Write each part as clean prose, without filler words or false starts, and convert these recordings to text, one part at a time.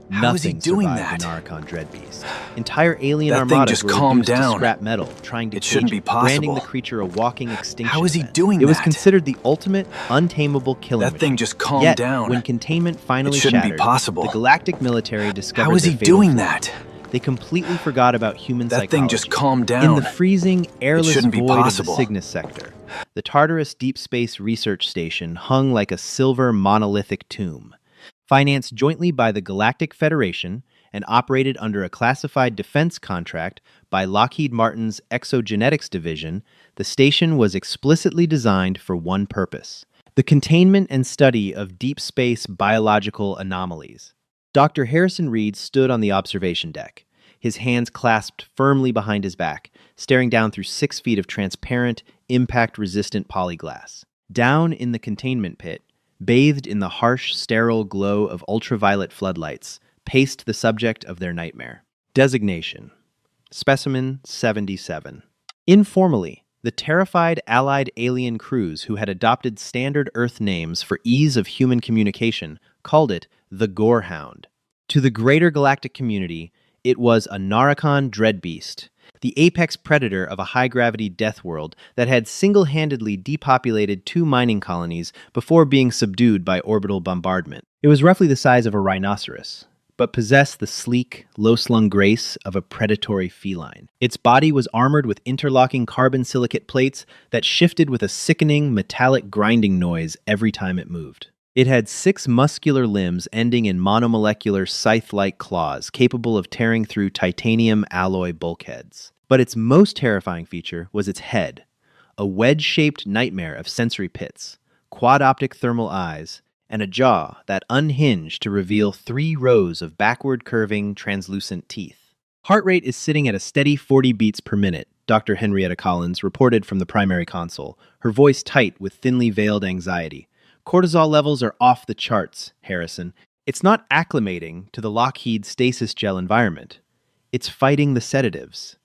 How is he Nothing doing survived that? the Narcon Dreadbeast. Entire alien That thing armadas just were calmed reduced to down. scrap metal, trying to It shouldn't cage be it, branding the possible. creature a walking extinction How is he event. doing It was that? considered the ultimate, untamable killing That thing machine. just calmed Yet, down. when containment finally It shouldn't be shattered, possible. the galactic military discovered How is their he fatal doing flaw. that? They completely forgot about human That psychology. thing just calmed down. In the freezing, airless shouldn't be void possible. of the Cygnus sector, the Tartarus Deep Space Research Station hung like a silver monolithic tomb. Financed jointly by the Galactic Federation and operated under a classified defense contract by Lockheed Martin's Exogenetics Division, the station was explicitly designed for one purpose: the containment and study of deep space biological anomalies. Dr. Harrison Reed stood on the observation deck, his hands clasped firmly behind his back, staring down through 6 feet of transparent, impact-resistant polyglass. Down in the containment pit, bathed in the harsh, sterile glow of ultraviolet floodlights, paced the subject of their nightmare. Designation: Specimen 77. Informally, the terrified Allied alien crews who had adopted standard Earth names for ease of human communication called it the Gorehound. To the greater galactic community, it was a Narcon Dreadbeast, the apex predator of a high-gravity death world that had single-handedly depopulated 2 mining colonies before being subdued by orbital bombardment. It was roughly the size of a rhinoceros, but possessed the sleek, low-slung grace of a predatory feline. Its body was armored with interlocking carbon silicate plates that shifted with a sickening, metallic grinding noise every time it moved. It had 6 muscular limbs ending in monomolecular scythe-like claws capable of tearing through titanium alloy bulkheads. But its most terrifying feature was its head, a wedge-shaped nightmare of sensory pits, quad-optic thermal eyes, and a jaw that unhinged to reveal 3 rows of backward-curving, translucent teeth. Heart rate is sitting at a steady 40 beats per minute, Dr. Henrietta Collins reported from the primary console, her voice tight with thinly veiled anxiety. Cortisol levels are off the charts, Harrison. It's not acclimating to the Lockheed stasis gel environment. It's fighting the sedatives.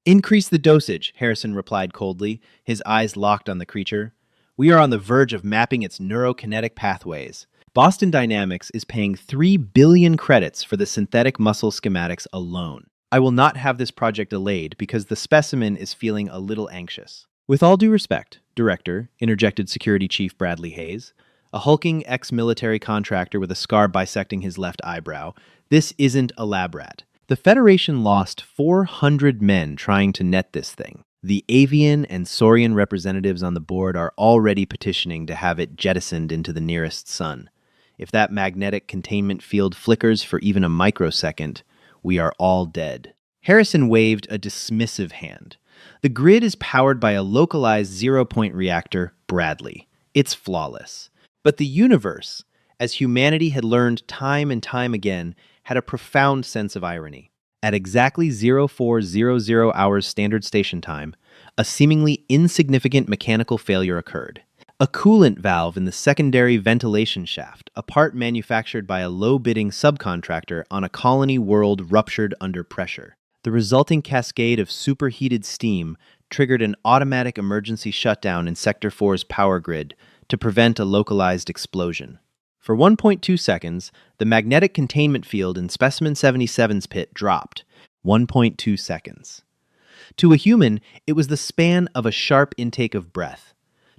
Increase the dosage, Harrison replied coldly, his eyes locked on the creature. We are on the verge of mapping its neurokinetic pathways. Boston Dynamics is paying 3 billion credits for the synthetic muscle schematics alone. I will not have this project delayed because the specimen is feeling a little anxious. With all due respect, Director, interjected Security Chief Bradley Hayes, a hulking ex-military contractor with a scar bisecting his left eyebrow, this isn't a lab rat. The Federation lost 400 men trying to net this thing. The Avian and Saurian representatives on the board are already petitioning to have it jettisoned into the nearest sun. If that magnetic containment field flickers for even a microsecond, we are all dead. Harrison waved a dismissive hand. The grid is powered by a localized zero-point reactor, Bradley. It's flawless. But the universe, as humanity had learned time and time again, had a profound sense of irony. At exactly 0400 hours standard station time, a seemingly insignificant mechanical failure occurred. A coolant valve in the secondary ventilation shaft, a part manufactured by a low-bidding subcontractor on a colony world, ruptured under pressure. The resulting cascade of superheated steam triggered an automatic emergency shutdown in Sector 4's power grid to prevent a localized explosion. For 1.2 seconds, the magnetic containment field in Specimen 77's pit dropped. 1.2 seconds. To a human, it was the span of a sharp intake of breath.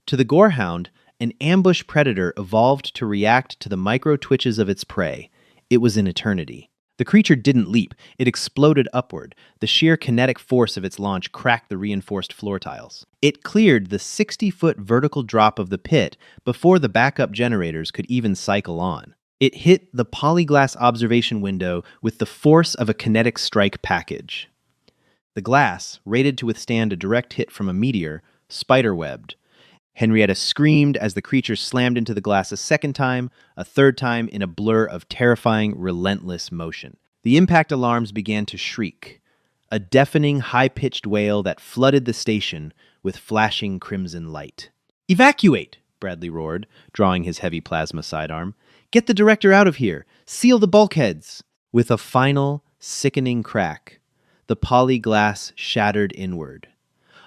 To the gorehound, an ambush predator evolved to react to the micro-twitches of its prey. It was an eternity. The creature didn't leap. It exploded upward. The sheer kinetic force of its launch cracked the reinforced floor tiles. It cleared the 60-foot vertical drop of the pit before the backup generators could even cycle on. It hit the polyglass observation window with the force of a kinetic strike package. The glass, rated to withstand a direct hit from a meteor, spiderwebbed. Henrietta screamed as the creature slammed into the glass a second time, a third time in a blur of terrifying, relentless motion. The impact alarms began to shriek, a deafening, high-pitched wail that flooded the station with flashing crimson light. "Evacuate!" Bradley roared, drawing his heavy plasma sidearm. "Get the director out of here! Seal the bulkheads!" With a final, sickening crack, the polyglass shattered inward.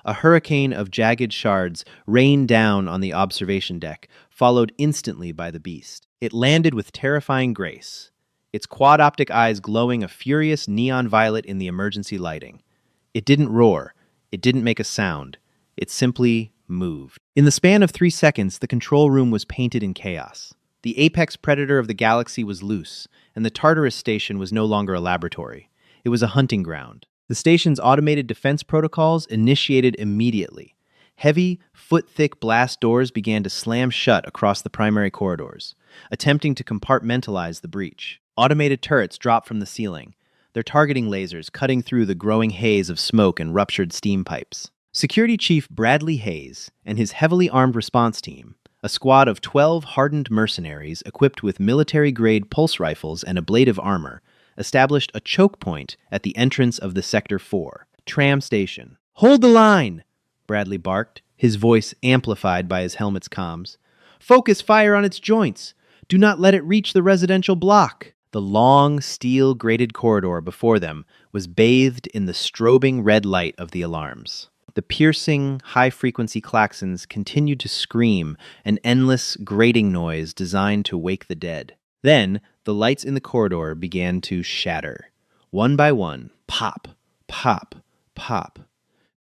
A hurricane of jagged shards rained down on the observation deck, followed instantly by the beast. It landed with terrifying grace, its quad-optic eyes glowing a furious neon violet in the emergency lighting. It didn't roar. It didn't make a sound. It simply moved. In the span of 3 seconds, the control room was painted in chaos. The apex predator of the galaxy was loose, and the Tartarus station was no longer a laboratory. It was a hunting ground. The station's automated defense protocols initiated immediately. Heavy, foot-thick blast doors began to slam shut across the primary corridors, attempting to compartmentalize the breach. Automated turrets dropped from the ceiling, their targeting lasers cutting through the growing haze of smoke and ruptured steam pipes. Security Chief Bradley Hayes and his heavily armed response team, a squad of 12 hardened mercenaries equipped with military-grade pulse rifles and ablative armor, established a choke point at the entrance of the Sector 4 tram station. "Hold the line!" Bradley barked, his voice amplified by his helmet's comms. "Focus fire on its joints! Do not let it reach the residential block!" The long, steel-grated corridor before them was bathed in the strobing red light of the alarms. The piercing, high-frequency klaxons continued to scream, an endless, grating noise designed to wake the dead. Then, the lights in the corridor began to shatter. One by one, pop, pop, pop.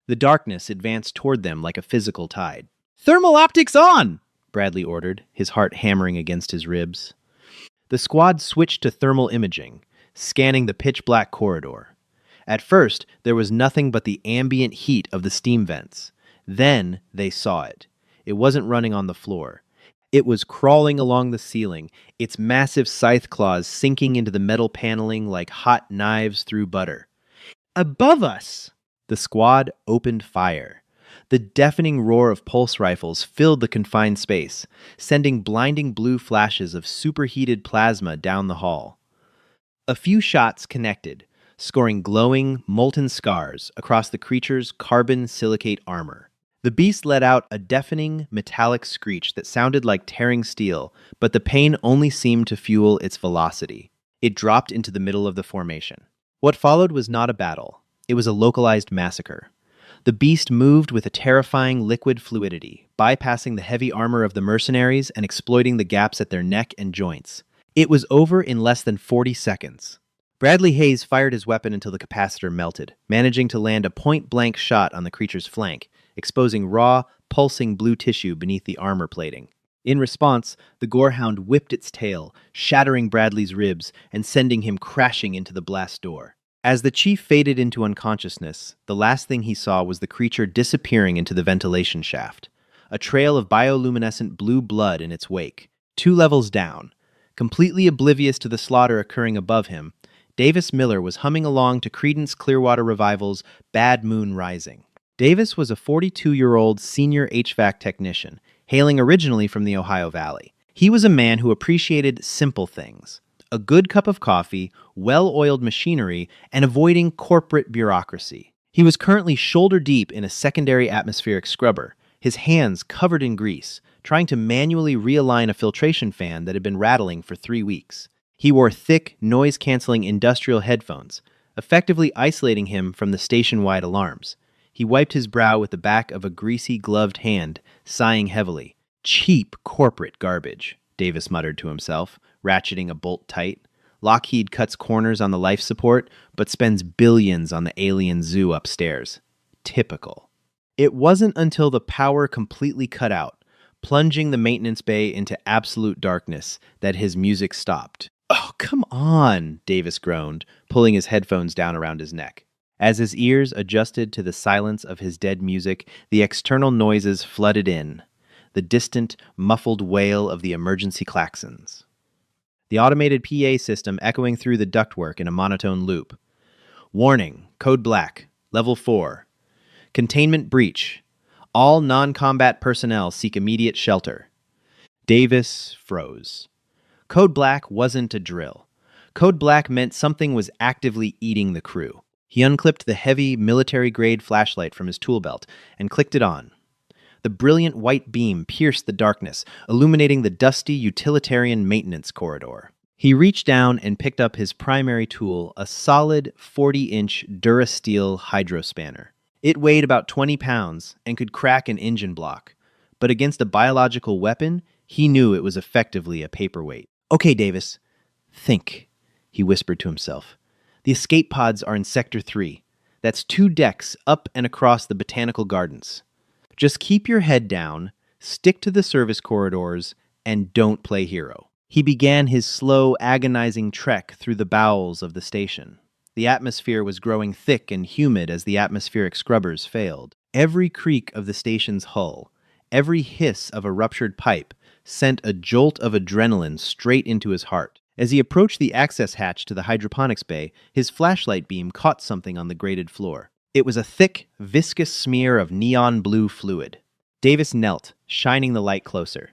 The darkness advanced toward them like a physical tide. "Thermal optics on!" Bradley ordered, his heart hammering against his ribs. The squad switched to thermal imaging, scanning the pitch-black corridor. At first, there was nothing but the ambient heat of the steam vents. Then they saw it. It wasn't running on the floor. It was crawling along the ceiling, its massive scythe claws sinking into the metal paneling like hot knives through butter. "Above us!" The squad opened fire. The deafening roar of pulse rifles filled the confined space, sending blinding blue flashes of superheated plasma down the hall. A few shots connected, scoring glowing, molten scars across the creature's carbon silicate armor. The beast let out a deafening, metallic screech that sounded like tearing steel, but the pain only seemed to fuel its velocity. It dropped into the middle of the formation. What followed was not a battle. It was a localized massacre. The beast moved with a terrifying liquid fluidity, bypassing the heavy armor of the mercenaries and exploiting the gaps at their neck and joints. It was over in less than 40 seconds. Bradley Hayes fired his weapon until the capacitor melted, managing to land a point-blank shot on the creature's flank, exposing raw, pulsing blue tissue beneath the armor plating. In response, the gorehound whipped its tail, shattering Bradley's ribs and sending him crashing into the blast door. As the chief faded into unconsciousness, the last thing he saw was the creature disappearing into the ventilation shaft, a trail of bioluminescent blue blood in its wake. 2 levels down, completely oblivious to the slaughter occurring above him, Davis Miller was humming along to Creedence Clearwater Revival's Bad Moon Rising. Davis was a 42-year-old senior HVAC technician, hailing originally from the Ohio Valley. He was a man who appreciated simple things: a good cup of coffee, well-oiled machinery, and avoiding corporate bureaucracy. He was currently shoulder-deep in a secondary atmospheric scrubber, his hands covered in grease, trying to manually realign a filtration fan that had been rattling for 3 weeks. He wore thick, noise-canceling industrial headphones, effectively isolating him from the station-wide alarms. He wiped his brow with the back of a greasy, gloved hand, sighing heavily. "Cheap corporate garbage," Davis muttered to himself, ratcheting a bolt tight. Lockheed cuts corners on the life support, but spends billions on the alien zoo upstairs. Typical. It wasn't until the power completely cut out, plunging the maintenance bay into absolute darkness, that his music stopped. "Oh, come on," Davis groaned, pulling his headphones down around his neck. As his ears adjusted to the silence of his dead music, the external noises flooded in, the distant, muffled wail of the emergency klaxons. The automated PA system echoing through the ductwork in a monotone loop. "Warning, code black, level 4. Containment breach. All non-combat personnel seek immediate shelter." Davis froze. Code black wasn't a drill. Code black meant something was actively eating the crew. He unclipped the heavy, military-grade flashlight from his tool belt and clicked it on. The brilliant white beam pierced the darkness, illuminating the dusty utilitarian maintenance corridor. He reached down and picked up his primary tool, a solid 40-inch Durasteel hydrospanner. It weighed about 20 pounds and could crack an engine block, but against a biological weapon, he knew it was effectively a paperweight. "Okay, Davis, think. he whispered to himself. The escape pods are in Sector 3. That's 2 decks up and across the botanical gardens. Just keep your head down, stick to the service corridors, and don't play hero. He began his slow, agonizing trek through the bowels of the station. The atmosphere was growing thick and humid as the atmospheric scrubbers failed. Every creak of the station's hull, every hiss of a ruptured pipe, sent a jolt of adrenaline straight into his heart. As he approached the access hatch to the hydroponics bay, his flashlight beam caught something on the grated floor. It was a thick, viscous smear of neon blue fluid. Davis knelt, shining the light closer.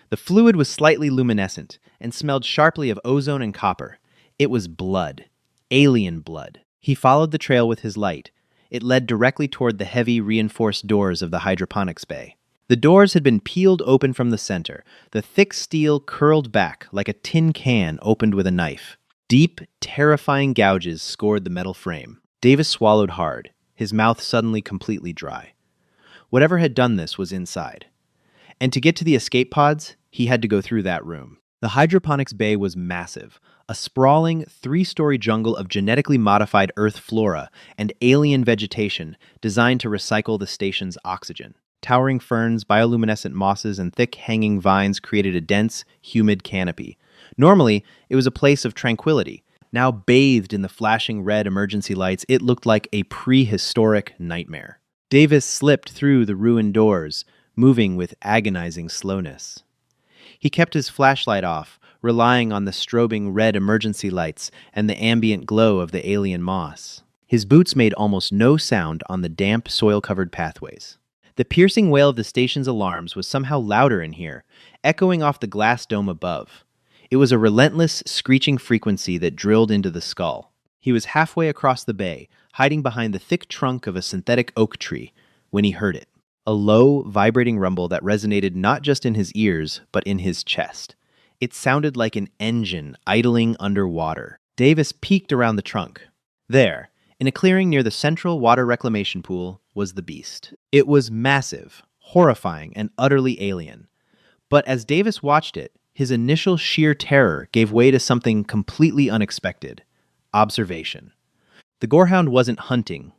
The fluid was slightly luminescent and smelled sharply of ozone and copper. It was blood. Alien blood. He followed the trail with his light. It led directly toward the heavy, reinforced doors of the hydroponics bay. The doors had been peeled open from the center, the thick steel curled back like a tin can opened with a knife. Deep, terrifying gouges scored the metal frame. Davis swallowed hard, his mouth suddenly completely dry. Whatever had done this was inside. And to get to the escape pods, he had to go through that room. The hydroponics bay was massive, a sprawling 3-story jungle of genetically modified Earth flora and alien vegetation designed to recycle the station's oxygen. Towering ferns, bioluminescent mosses, and thick hanging vines created a dense, humid canopy. Normally, it was a place of tranquility. Now bathed in the flashing red emergency lights, it looked like a prehistoric nightmare. Davis slipped through the ruined doors, moving with agonizing slowness. He kept his flashlight off, relying on the strobing red emergency lights and the ambient glow of the alien moss. His boots made almost no sound on the damp, soil-covered pathways. The piercing wail of the station's alarms was somehow louder in here, echoing off the glass dome above. It was a relentless, screeching frequency that drilled into the skull. He was halfway across the bay, hiding behind the thick trunk of a synthetic oak tree, when he heard it. A low, vibrating rumble that resonated not just in his ears, but in his chest. It sounded like an engine idling underwater. Davis peeked around the trunk. There, in a clearing near the central water reclamation pool, was the beast. It was massive, horrifying, and utterly alien. But as Davis watched it, his initial sheer terror gave way to something completely unexpected. Observation. The gorehound wasn't hunting.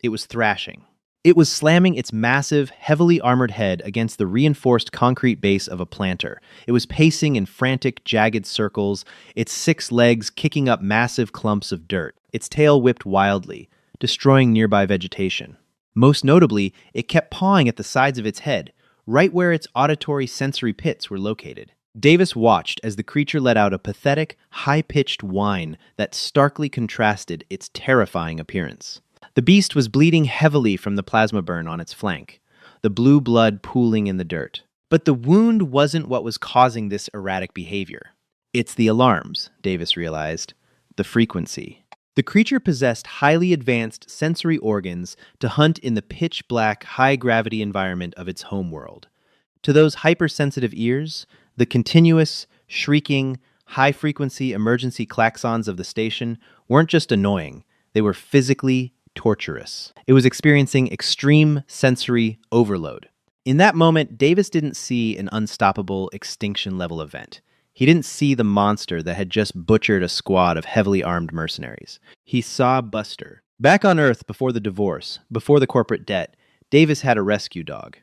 It was thrashing. It was slamming its massive, heavily armored head against the reinforced concrete base of a planter. It was pacing in frantic, jagged circles, its 6 legs kicking up massive clumps of dirt. Its tail whipped wildly, destroying nearby vegetation. Most notably, it kept pawing at the sides of its head, right where its auditory sensory pits were located. Davis watched as the creature let out a pathetic, high-pitched whine that starkly contrasted its terrifying appearance. The beast was bleeding heavily from the plasma burn on its flank, the blue blood pooling in the dirt. But the wound wasn't what was causing this erratic behavior. It's the alarms, Davis realized. The frequency. The creature possessed highly advanced sensory organs to hunt in the pitch-black, high-gravity environment of its homeworld. To those hypersensitive ears, the continuous, shrieking, high-frequency emergency klaxons of the station weren't just annoying, they were physically torturous. It was experiencing extreme sensory overload. In that moment, Davis didn't see an unstoppable extinction-level event. He didn't see the monster that had just butchered a squad of heavily armed mercenaries. He saw Buster. Back on Earth before the divorce, before the corporate debt, Davis had a rescue dog.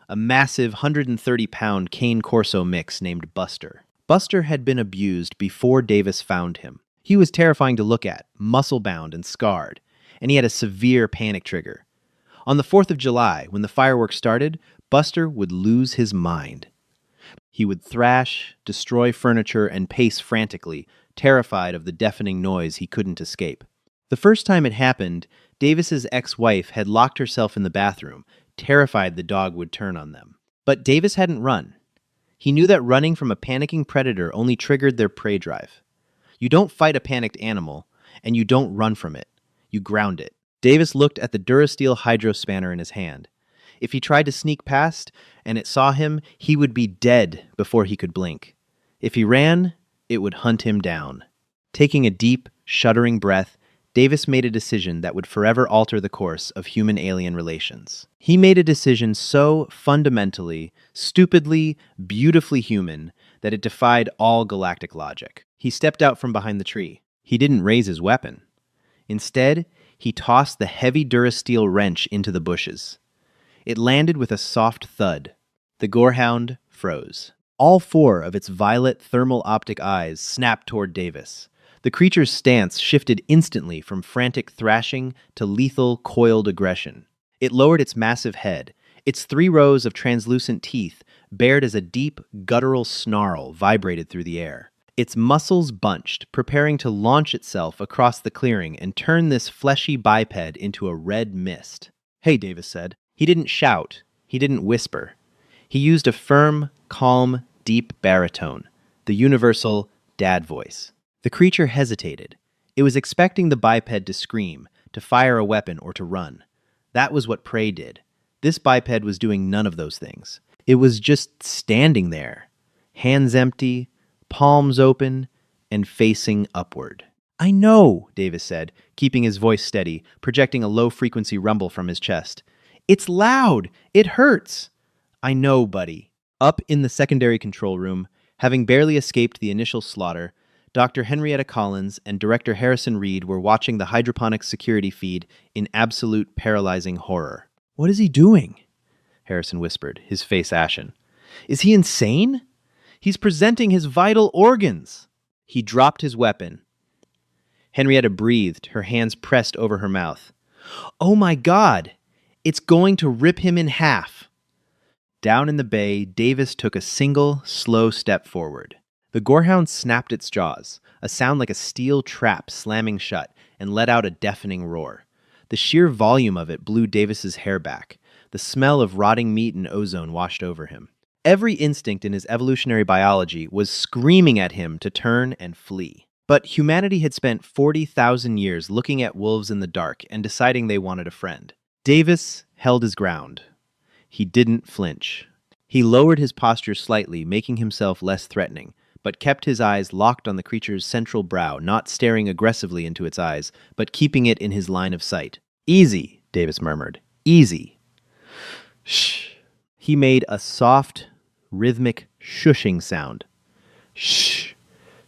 A massive 130-pound Cane Corso mix named Buster. Buster had been abused before Davis found him. He was terrifying to look at, muscle-bound and scarred, and he had a severe panic trigger. On the 4th of July, when the fireworks started, Buster would lose his mind. He would thrash, destroy furniture, and pace frantically, terrified of the deafening noise he couldn't escape. The first time it happened, Davis's ex-wife had locked herself in the bathroom, terrified the dog would turn on them. But Davis hadn't run. He knew that running from a panicking predator only triggered their prey drive. You don't fight a panicked animal, and you don't run from it. You ground it. Davis looked at the Durasteel hydro spanner in his hand. If he tried to sneak past and it saw him, he would be dead before he could blink. If he ran, it would hunt him down. Taking a deep, shuddering breath, Davis made a decision that would forever alter the course of human-alien relations. He made a decision so fundamentally, stupidly, beautifully human that it defied all galactic logic. He stepped out from behind the tree. He didn't raise his weapon. Instead, he tossed the heavy durasteel wrench into the bushes. It landed with a soft thud. The gorehound froze. All four of its violet thermal optic eyes snapped toward Davis. The creature's stance shifted instantly from frantic thrashing to lethal, coiled aggression. It lowered its massive head. Its 3 rows of translucent teeth, bared as a deep, guttural snarl, vibrated through the air. Its muscles bunched, preparing to launch itself across the clearing and turn this fleshy biped into a red mist. "Hey," Davis said. He didn't shout. He didn't whisper. He used a firm, calm, deep baritone, the universal dad voice. The creature hesitated. It was expecting the biped to scream, to fire a weapon, or to run. That was what prey did. This biped was doing none of those things. It was just standing there, hands empty, palms open, and facing upward. "I know," Davis said, keeping his voice steady, projecting a low-frequency rumble from his chest. "It's loud! It hurts!" "I know, buddy." Up in the secondary control room, having barely escaped the initial slaughter, Dr. Henrietta Collins and Director Harrison Reed were watching the hydroponics security feed in absolute paralyzing horror. "What is he doing?" Harrison whispered, his face ashen. "Is he insane? He's presenting his vital organs." He dropped his weapon. Henrietta breathed, her hands pressed over her mouth. "Oh my God! It's going to rip him in half." Down in the bay, Davis took a single, slow step forward. The gorehound snapped its jaws, a sound like a steel trap slamming shut, and let out a deafening roar. The sheer volume of it blew Davis's hair back. The smell of rotting meat and ozone washed over him. Every instinct in his evolutionary biology was screaming at him to turn and flee. But humanity had spent 40,000 years looking at wolves in the dark and deciding they wanted a friend. Davis held his ground. He didn't flinch. He lowered his posture slightly, making himself less threatening, but kept his eyes locked on the creature's central brow, not staring aggressively into its eyes, but keeping it in his line of sight. "Easy," Davis murmured. "Easy." "Shh." He made a soft, rhythmic shushing sound. "Shh,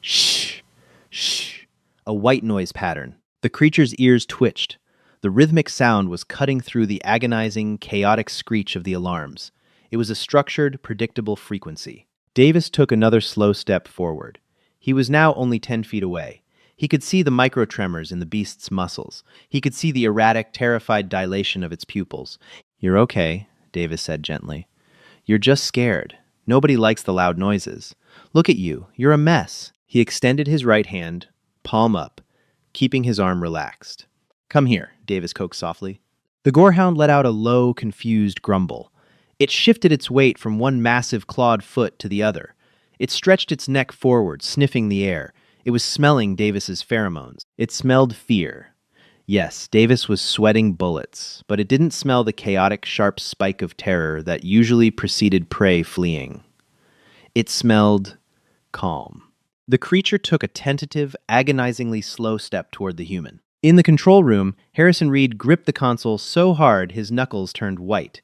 shh, shh." A white noise pattern. The creature's ears twitched. The rhythmic sound was cutting through the agonizing, chaotic screech of the alarms. It was a structured, predictable frequency. Davis took another slow step forward. He was now only 10 feet away. He could see the microtremors in the beast's muscles. He could see the erratic, terrified dilation of its pupils. "You're okay," Davis said gently. "You're just scared. Nobody likes the loud noises. Look at you. You're a mess." He extended his right hand, palm up, keeping his arm relaxed. "Come here," Davis coaxed softly. The gorehound let out a low, confused grumble. It shifted its weight from one massive clawed foot to the other. It stretched its neck forward, sniffing the air. It was smelling Davis's pheromones. It smelled fear. Yes, Davis was sweating bullets, but it didn't smell the chaotic, sharp spike of terror that usually preceded prey fleeing. It smelled calm. The creature took a tentative, agonizingly slow step toward the human. In the control room, Harrison Reed gripped the console so hard his knuckles turned white.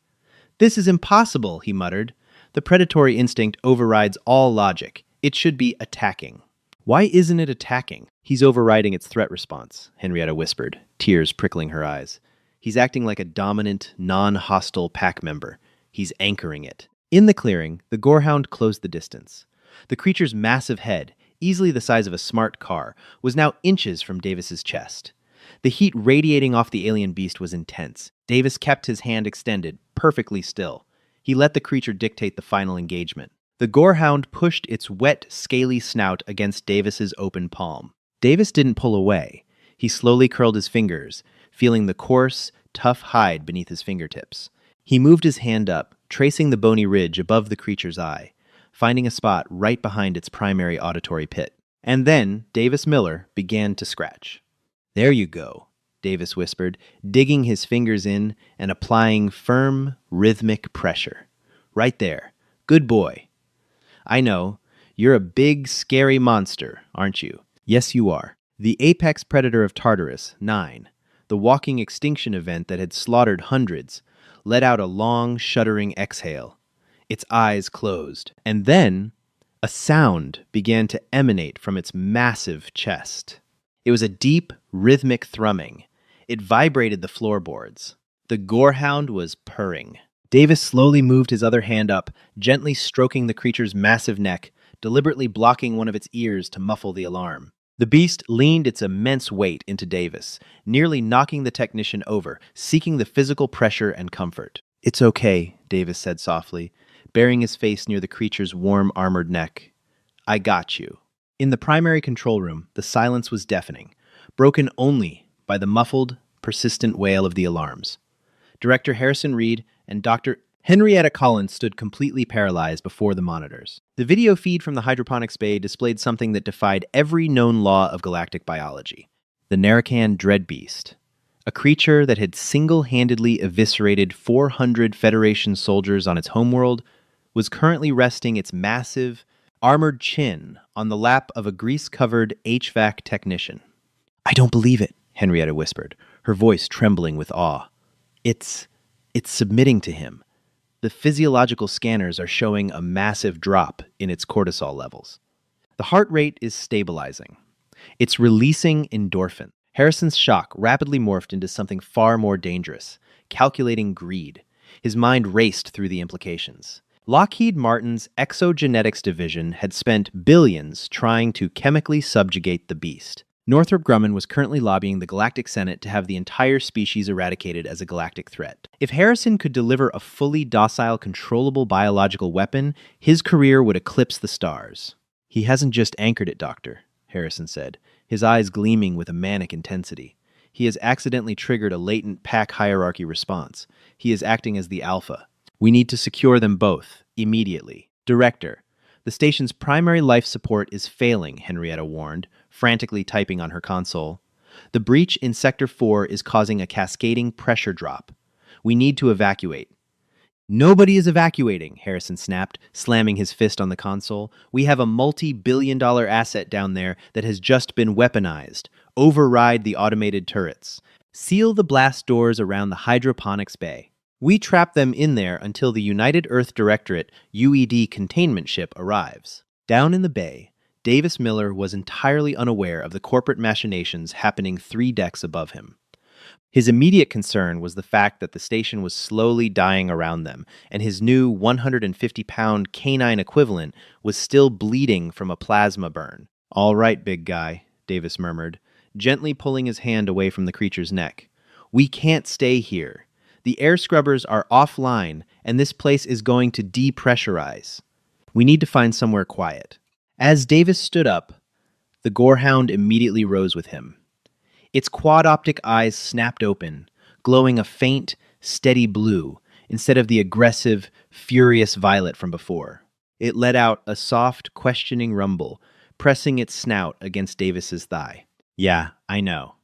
"This is impossible," he muttered. "The predatory instinct overrides all logic. It should be attacking." "Why isn't it attacking?" "He's overriding its threat response," Henrietta whispered, tears prickling her eyes. "He's acting like a dominant, non-hostile pack member. He's anchoring it." In the clearing, the gorehound closed the distance. The creature's massive head, easily the size of a smart car, was now inches from Davis's chest. The heat radiating off the alien beast was intense. Davis kept his hand extended, perfectly still. He let the creature dictate the final engagement. The gorehound pushed its wet, scaly snout against Davis's open palm. Davis didn't pull away. He slowly curled his fingers, feeling the coarse, tough hide beneath his fingertips. He moved his hand up, tracing the bony ridge above the creature's eye, finding a spot right behind its primary auditory pit. And then Davis Miller began to scratch. "There you go," Davis whispered, digging his fingers in and applying firm, rhythmic pressure. "Right there. Good boy. I know. You're a big, scary monster, aren't you?" "Yes, you are. The apex predator of Tartarus, 9, the walking extinction event that had slaughtered hundreds, let out a long, shuddering exhale. Its eyes closed. And then a sound began to emanate from its massive chest. It was a deep, rhythmic thrumming. It vibrated the floorboards. The gorehound was purring. Davis slowly moved his other hand up, gently stroking the creature's massive neck, deliberately blocking one of its ears to muffle the alarm. The beast leaned its immense weight into Davis, nearly knocking the technician over, seeking the physical pressure and comfort. "It's okay," Davis said softly, burying his face near the creature's warm, armored neck. "I got you." In the primary control room, the silence was deafening, broken only by the muffled, persistent wail of the alarms. Director Harrison Reed and Dr. Henrietta Collins stood completely paralyzed before the monitors. The video feed from the hydroponics bay displayed something that defied every known law of galactic biology. The Narracan Dreadbeast, a creature that had single-handedly eviscerated 400 Federation soldiers on its homeworld, was currently resting its massive, armored chin on the lap of a grease-covered HVAC technician. "I don't believe it," Henrietta whispered, her voice trembling with awe. It's submitting to him. The physiological scanners are showing a massive drop in its cortisol levels. The heart rate is stabilizing. It's releasing endorphin. Harrison's shock rapidly morphed into something far more dangerous, calculating greed. His mind raced through the implications. Lockheed Martin's exogenetics division had spent billions trying to chemically subjugate the beast. Northrop Grumman was currently lobbying the Galactic Senate to have the entire species eradicated as a galactic threat. If Harrison could deliver a fully docile, controllable biological weapon, his career would eclipse the stars. "He hasn't just anchored it, Doctor," Harrison said, his eyes gleaming with a manic intensity. "He has accidentally triggered a latent pack hierarchy response. He is acting as the alpha. We need to secure them both, immediately." "Director, the station's primary life support is failing," Henrietta warned, frantically typing on her console. "The breach in Sector 4 is causing a cascading pressure drop. We need to evacuate." "Nobody is evacuating," Harrison snapped, slamming his fist on the console. "We have a multi-billion-dollar asset down there that has just been weaponized. Override the automated turrets. Seal the blast doors around the hydroponics bay. We trap them in there until the United Earth Directorate UED containment ship arrives." Down in the bay, Davis Miller was entirely unaware of the corporate machinations happening 3 decks above him. His immediate concern was the fact that the station was slowly dying around them, and his new 150-pound canine equivalent was still bleeding from a plasma burn. "All right, big guy," Davis murmured, gently pulling his hand away from the creature's neck. "We can't stay here. The air scrubbers are offline, and this place is going to depressurize. We need to find somewhere quiet." As Davis stood up, the gorehound immediately rose with him. Its quad-optic eyes snapped open, glowing a faint, steady blue instead of the aggressive, furious violet from before. It let out a soft, questioning rumble, pressing its snout against Davis's thigh. "Yeah, I know.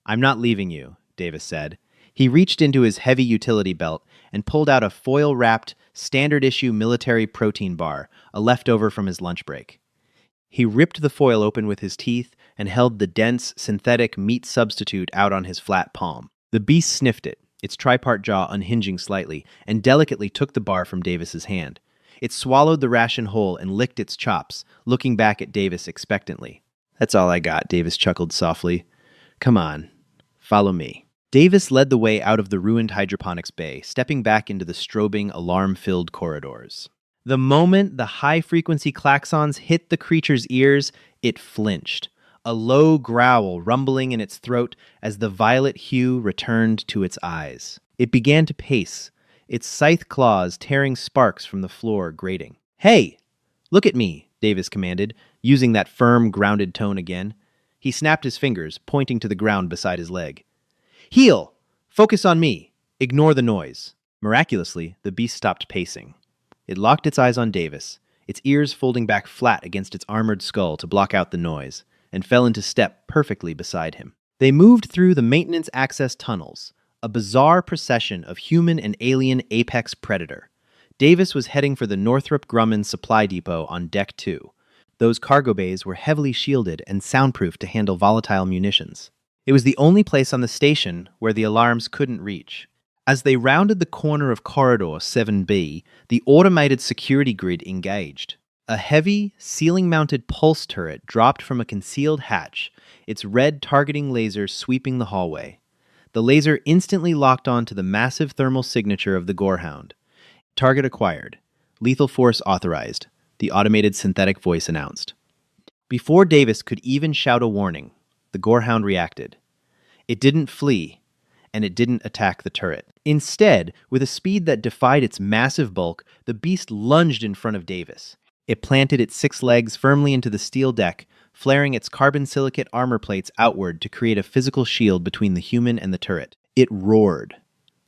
I'm not leaving you," Davis said. He reached into his heavy utility belt and pulled out a foil-wrapped, standard-issue military protein bar, a leftover from his lunch break. He ripped the foil open with his teeth and held the dense, synthetic meat substitute out on his flat palm. The beast sniffed it, its tripart jaw unhinging slightly, and delicately took the bar from Davis's hand. It swallowed the ration whole and licked its chops, looking back at Davis expectantly. "That's all I got," Davis chuckled softly. "Come on, follow me." Davis led the way out of the ruined hydroponics bay, stepping back into the strobing, alarm-filled corridors. The moment the high-frequency klaxons hit the creature's ears, it flinched, a low growl rumbling in its throat as the violet hue returned to its eyes. It began to pace, its scythe claws tearing sparks from the floor grating. "Hey, look at me," Davis commanded, using that firm, grounded tone again. He snapped his fingers, pointing to the ground beside his leg. "Heel! Focus on me! Ignore the noise." Miraculously, the beast stopped pacing. It locked its eyes on Davis, its ears folding back flat against its armored skull to block out the noise, and fell into step perfectly beside him. They moved through the maintenance access tunnels, a bizarre procession of human and alien apex predator. Davis was heading for the Northrop Grumman supply depot on Deck 2. Those cargo bays were heavily shielded and soundproofed to handle volatile munitions. It was the only place on the station where the alarms couldn't reach. As they rounded the corner of Corridor 7B, the automated security grid engaged. A heavy, ceiling-mounted pulse turret dropped from a concealed hatch, its red targeting laser sweeping the hallway. The laser instantly locked on to the massive thermal signature of the Gorehound. Target acquired. Lethal force authorized, the automated synthetic voice announced. Before Davis could even shout a warning, the Gorehound reacted. It didn't flee, and it didn't attack the turret. Instead, with a speed that defied its massive bulk, the beast lunged in front of Davis. It planted its 6 legs firmly into the steel deck, flaring its carbon silicate armor plates outward to create a physical shield between the human and the turret. It roared,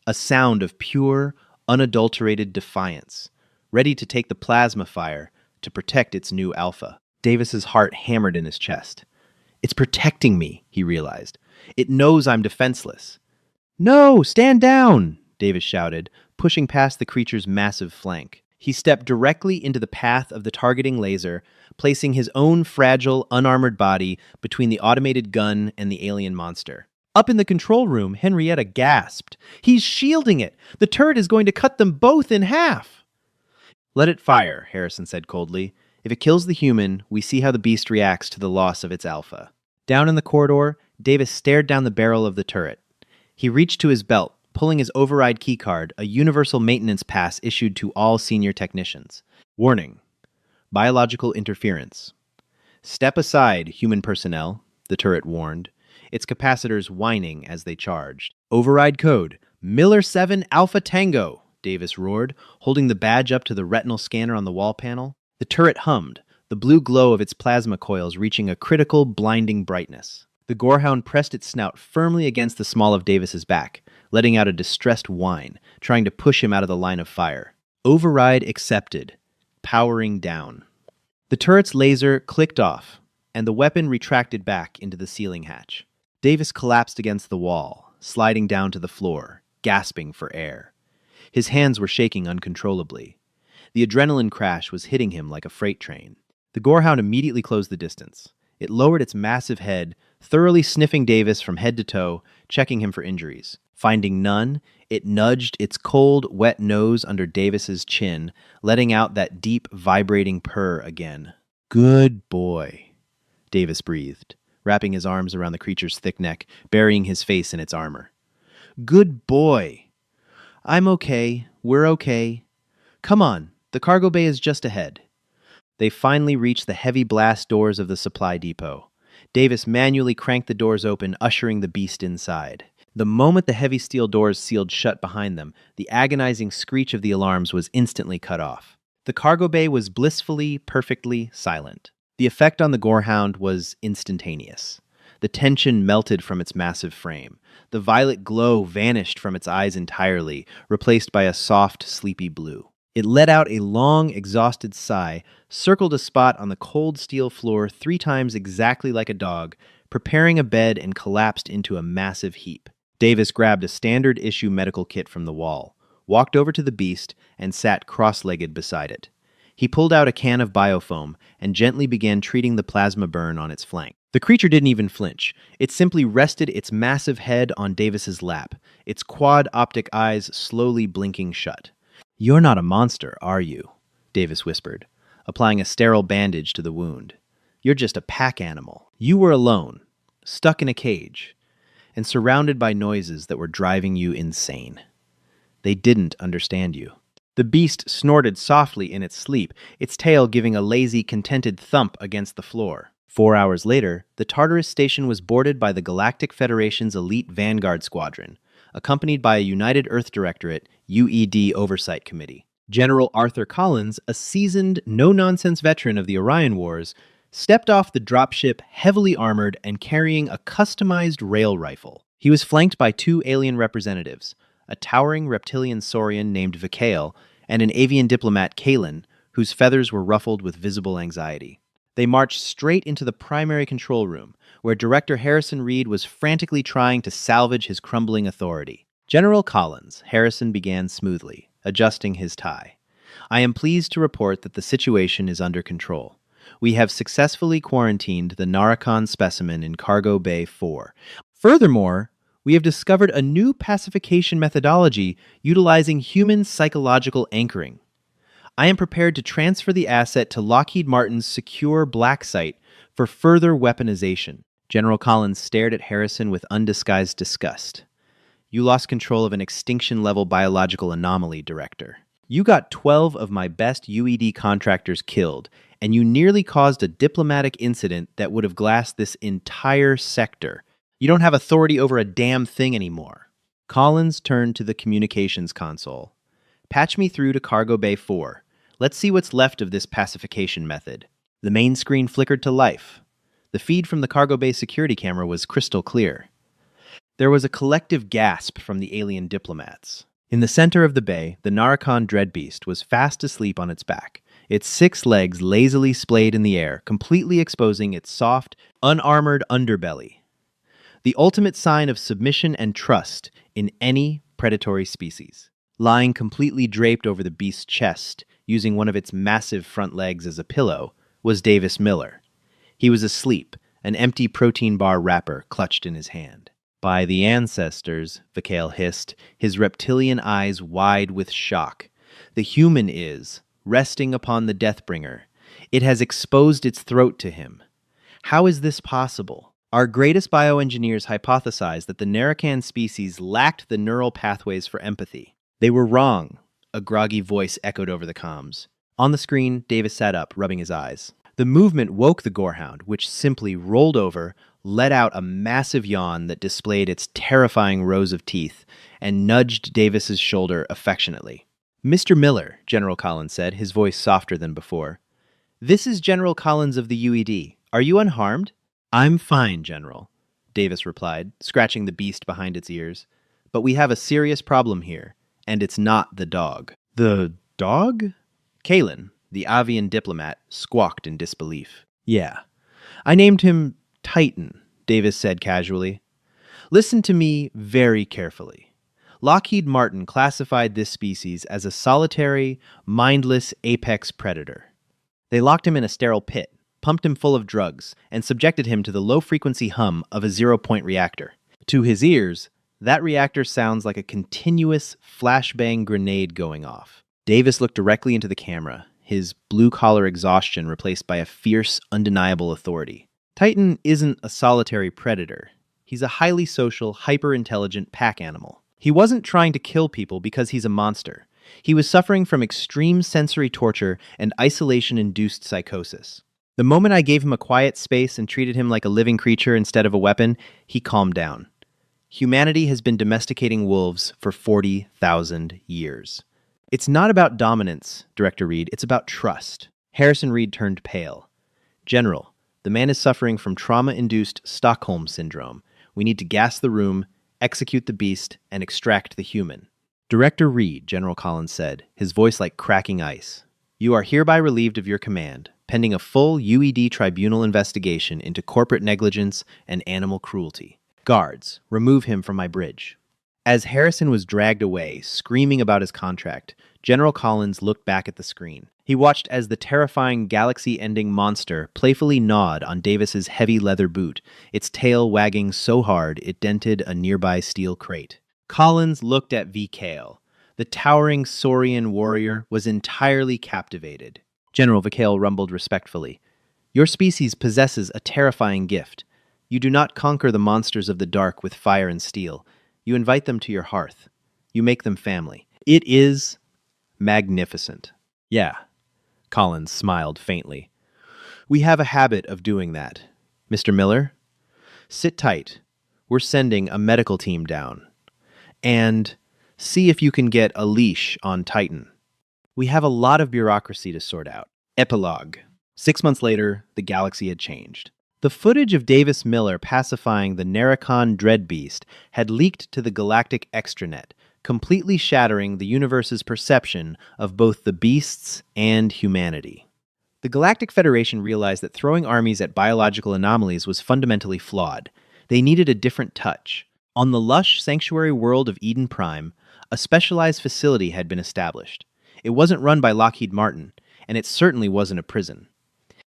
a sound of pure, unadulterated defiance, ready to take the plasma fire to protect its new alpha. Davis's heart hammered in his chest. It's protecting me, he realized. It knows I'm defenseless. No, stand down, Davis shouted, pushing past the creature's massive flank. He stepped directly into the path of the targeting laser, placing his own fragile, unarmored body between the automated gun and the alien monster. Up in the control room, Henrietta gasped. He's shielding it! The turret is going to cut them both in half! Let it fire, Harrison said coldly. If it kills the human, we see how the beast reacts to the loss of its alpha. Down in the corridor, Davis stared down the barrel of the turret. He reached to his belt, pulling his override keycard, a universal maintenance pass issued to all senior technicians. Warning. Biological interference. Step aside, human personnel, the turret warned, its capacitors whining as they charged. Override code, Miller 7 Alpha Tango, Davis roared, holding the badge up to the retinal scanner on the wall panel. The turret hummed, the blue glow of its plasma coils reaching a critical, blinding brightness. The Gorehound pressed its snout firmly against the small of Davis's back, letting out a distressed whine, trying to push him out of the line of fire. Override accepted. Powering down. The turret's laser clicked off, and the weapon retracted back into the ceiling hatch. Davis collapsed against the wall, sliding down to the floor, gasping for air. His hands were shaking uncontrollably. The adrenaline crash was hitting him like a freight train. The Gorehound immediately closed the distance. It lowered its massive head, thoroughly sniffing Davis from head to toe, checking him for injuries. Finding none, it nudged its cold, wet nose under Davis's chin, letting out that deep, vibrating purr again. Good boy, Davis breathed, wrapping his arms around the creature's thick neck, burying his face in its armor. Good boy. I'm okay. We're okay. Come on, the cargo bay is just ahead. They finally reached the heavy blast doors of the supply depot. Davis manually cranked the doors open, ushering the beast inside. The moment the heavy steel doors sealed shut behind them, the agonizing screech of the alarms was instantly cut off. The cargo bay was blissfully, perfectly silent. The effect on the Gorehound was instantaneous. The tension melted from its massive frame. The violet glow vanished from its eyes entirely, replaced by a soft, sleepy blue. It let out a long, exhausted sigh, circled a spot on the cold steel floor 3 times exactly like a dog, preparing a bed and collapsed into a massive heap. Davis grabbed a standard issue medical kit from the wall, walked over to the beast, and sat cross-legged beside it. He pulled out a can of biofoam and gently began treating the plasma burn on its flank. The creature didn't even flinch. It simply rested its massive head on Davis's lap, its quad-optic eyes slowly blinking shut. You're not a monster, are you? Davis whispered, applying a sterile bandage to the wound. You're just a pack animal. You were alone, stuck in a cage, and surrounded by noises that were driving you insane. They didn't understand you. The beast snorted softly in its sleep, its tail giving a lazy, contented thump against the floor. 4 hours later, the Tartarus station was boarded by the Galactic Federation's elite Vanguard Squadron, accompanied by a United Earth Directorate UED Oversight Committee. General Arthur Collins, a seasoned, no-nonsense veteran of the Orion Wars, stepped off the dropship heavily armored and carrying a customized rail rifle. He was flanked by 2 alien representatives, a towering reptilian saurian named Vikael and an avian diplomat, Kalen, whose feathers were ruffled with visible anxiety. They marched straight into the primary control room, where Director Harrison Reed was frantically trying to salvage his crumbling authority. General Collins, Harrison began smoothly, adjusting his tie. I am pleased to report that the situation is under control. We have successfully quarantined the Naracon specimen in Cargo Bay 4. Furthermore, we have discovered a new pacification methodology utilizing human psychological anchoring. I am prepared to transfer the asset to Lockheed Martin's secure black site for further weaponization. General Collins stared at Harrison with undisguised disgust. You lost control of an extinction-level biological anomaly, Director. You got 12 of my best UED contractors killed, and you nearly caused a diplomatic incident that would have glassed this entire sector. You don't have authority over a damn thing anymore. Collins turned to the communications console. Patch me through to Cargo Bay 4. Let's see what's left of this pacification method. The main screen flickered to life. The feed from the Cargo Bay security camera was crystal clear. There was a collective gasp from the alien diplomats. In the center of the bay, the Naracon dreadbeast was fast asleep on its back, its 6 legs lazily splayed in the air, completely exposing its soft, unarmored underbelly. The ultimate sign of submission and trust in any predatory species. Lying completely draped over the beast's chest, using one of its massive front legs as a pillow, was Davis Miller. He was asleep, an empty protein bar wrapper clutched in his hand. By the ancestors, Vakale hissed, his reptilian eyes wide with shock. The human is, resting upon the Deathbringer. It has exposed its throat to him. How is this possible? Our greatest bioengineers hypothesized that the Narracan species lacked the neural pathways for empathy. They were wrong, a groggy voice echoed over the comms. On the screen, Davis sat up, rubbing his eyes. The movement woke the gorehound, which simply rolled over, let out a massive yawn that displayed its terrifying rows of teeth, and nudged Davis's shoulder affectionately. Mr. Miller, General Collins said, his voice softer than before. This is General Collins of the UED. Are you unharmed? I'm fine, General, Davis replied, scratching the beast behind its ears. But we have a serious problem here, and it's not the dog. The dog? Kalen, the avian diplomat, squawked in disbelief. Yeah. I named him Titan, Davis said casually. Listen to me very carefully. Lockheed Martin classified this species as a solitary, mindless apex predator. They locked him in a sterile pit, pumped him full of drugs, and subjected him to the low-frequency hum of a zero-point reactor. To his ears, that reactor sounds like a continuous flashbang grenade going off. Davis looked directly into the camera, his blue-collar exhaustion replaced by a fierce, undeniable authority. Titan isn't a solitary predator. He's a highly social, hyper-intelligent pack animal. He wasn't trying to kill people because he's a monster. He was suffering from extreme sensory torture and isolation-induced psychosis. The moment I gave him a quiet space and treated him like a living creature instead of a weapon, he calmed down. Humanity has been domesticating wolves for 40,000 years. It's not about dominance, Director Reed. It's about trust. Harrison Reed turned pale. General, the man is suffering from trauma-induced Stockholm syndrome. We need to gas the room, execute the beast, and extract the human. Director Reed, General Collins said, his voice like cracking ice. You are hereby relieved of your command, pending a full UED tribunal investigation into corporate negligence and animal cruelty. Guards, remove him from my bridge. As Harrison was dragged away, screaming about his contract, General Collins looked back at the screen. He watched as the terrifying galaxy-ending monster playfully gnawed on Davis's heavy leather boot, its tail wagging so hard it dented a nearby steel crate. Collins looked at Vakale. The towering Saurian warrior was entirely captivated. General Vakale rumbled respectfully. Your species possesses a terrifying gift. You do not conquer the monsters of the dark with fire and steel. You invite them to your hearth. You make them family. It is magnificent. Yeah, Collins smiled faintly. We have a habit of doing that. Mr. Miller, sit tight. We're sending a medical team down. And see if you can get a leash on Titan. We have a lot of bureaucracy to sort out. Epilogue. 6 months later, the galaxy had changed. The footage of Davis Miller pacifying the Naracon dreadbeast had leaked to the galactic extranet, completely shattering the universe's perception of both the beasts and humanity. The Galactic Federation realized that throwing armies at biological anomalies was fundamentally flawed. They needed a different touch. On the lush sanctuary world of Eden Prime, a specialized facility had been established. It wasn't run by Lockheed Martin, and it certainly wasn't a prison.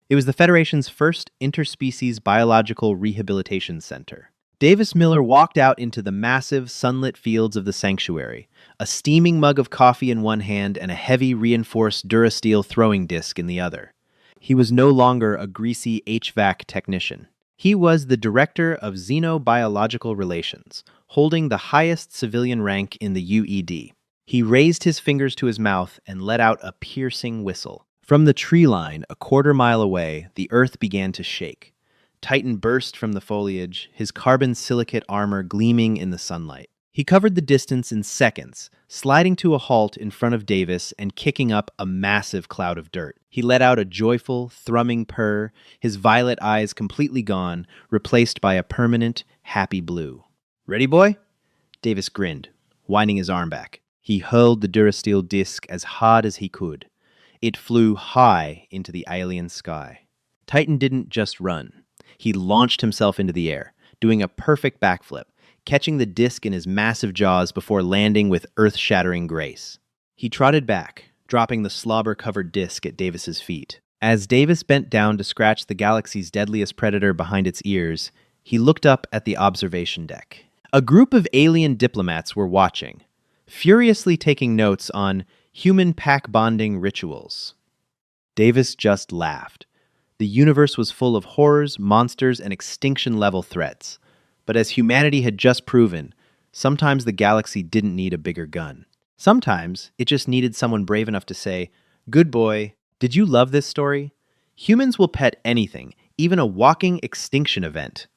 It was the Federation's first interspecies biological rehabilitation center. Davis Miller walked out into the massive, sunlit fields of the sanctuary, a steaming mug of coffee in one hand and a heavy, reinforced Durasteel throwing disc in the other. He was no longer a greasy HVAC technician. He was the director of Xenobiological Relations, holding the highest civilian rank in the UED. He raised his fingers to his mouth and let out a piercing whistle. From the tree line, a quarter-mile away, the earth began to shake. Titan burst from the foliage, his carbon silicate armor gleaming in the sunlight. He covered the distance in seconds, sliding to a halt in front of Davis and kicking up a massive cloud of dirt. He let out a joyful, thrumming purr, his violet eyes completely gone, replaced by a permanent, happy blue. "Ready, boy?" Davis grinned, winding his arm back. He hurled the Durasteel disc as hard as he could. It flew high into the alien sky. Titan didn't just run. He launched himself into the air, doing a perfect backflip, catching the disc in his massive jaws before landing with earth-shattering grace. He trotted back, dropping the slobber-covered disc at Davis's feet. As Davis bent down to scratch the galaxy's deadliest predator behind its ears, he looked up at the observation deck. A group of alien diplomats were watching, furiously taking notes on human pack bonding rituals. Davis just laughed. The universe was full of horrors, monsters, and extinction-level threats. But as humanity had just proven, sometimes the galaxy didn't need a bigger gun. Sometimes it just needed someone brave enough to say, "Good boy, did you love this story? Humans will pet anything, even a walking extinction event."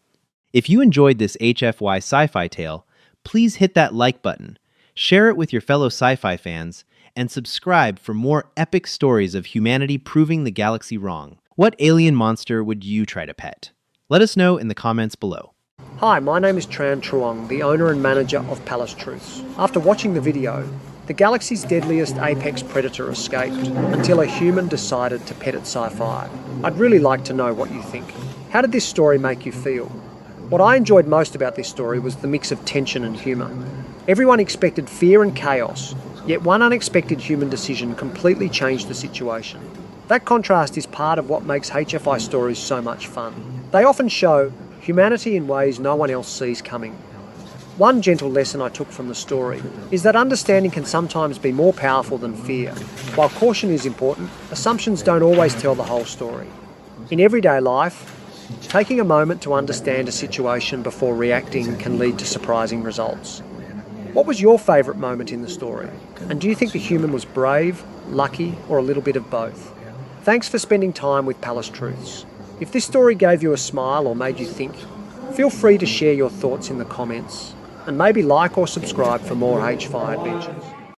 If you enjoyed this HFY Sci-Fi tale, please hit that like button, share it with your fellow sci-fi fans, and subscribe for more epic stories of humanity proving the galaxy wrong. What alien monster would you try to pet? Let us know in the comments below. Hi, my name is Tran Truong, the owner and manager of Palace Truths. After watching the video, the galaxy's deadliest apex predator escaped until a human decided to pet it sci-fi. I'd really like to know what you think. How did this story make you feel? What I enjoyed most about this story was the mix of tension and humour. Everyone expected fear and chaos, yet one unexpected human decision completely changed the situation. That contrast is part of what makes HFI stories so much fun. They often show humanity in ways no one else sees coming. One gentle lesson I took from the story is that understanding can sometimes be more powerful than fear. While caution is important, assumptions don't always tell the whole story. In everyday life, taking a moment to understand a situation before reacting can lead to surprising results. What was your favourite moment in the story? And do you think the human was brave, lucky, or a little bit of both? Thanks for spending time with Palace Truths. If this story gave you a smile or made you think, feel free to share your thoughts in the comments, and maybe like or subscribe for more HFY adventures.